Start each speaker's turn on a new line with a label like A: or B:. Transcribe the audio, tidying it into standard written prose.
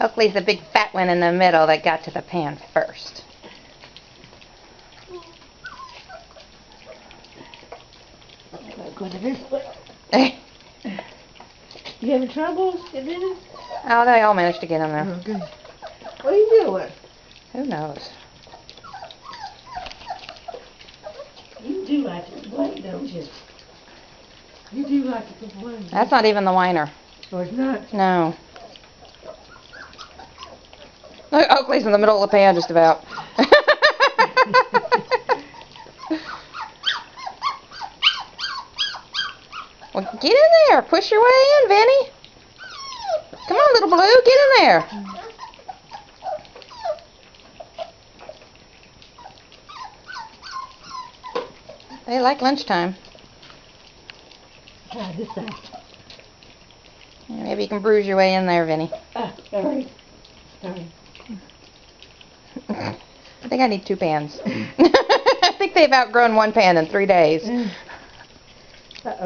A: Oakley's the big fat one in the middle that got to the pan first.
B: Go to this way. You having trouble getting in it?
A: Oh, they all managed to get in there.
B: Oh, good. What are you doing?
A: Who knows?
B: You do like to complain, don't you? You do like to complain.
A: That's not even the whiner.
B: Oh, it's not?
A: No. Look, Oakley's in the middle of the pan just about. Well, get in there. Push your way in, Vinny. Come on, little blue. Get in there. They like lunchtime.
B: This side.
A: Maybe you can bruise your way in there, Vinny.
B: Sorry. Sorry.
A: I think I need 2 pans. I think they've outgrown 1 pan in 3 days.
B: Uh-oh.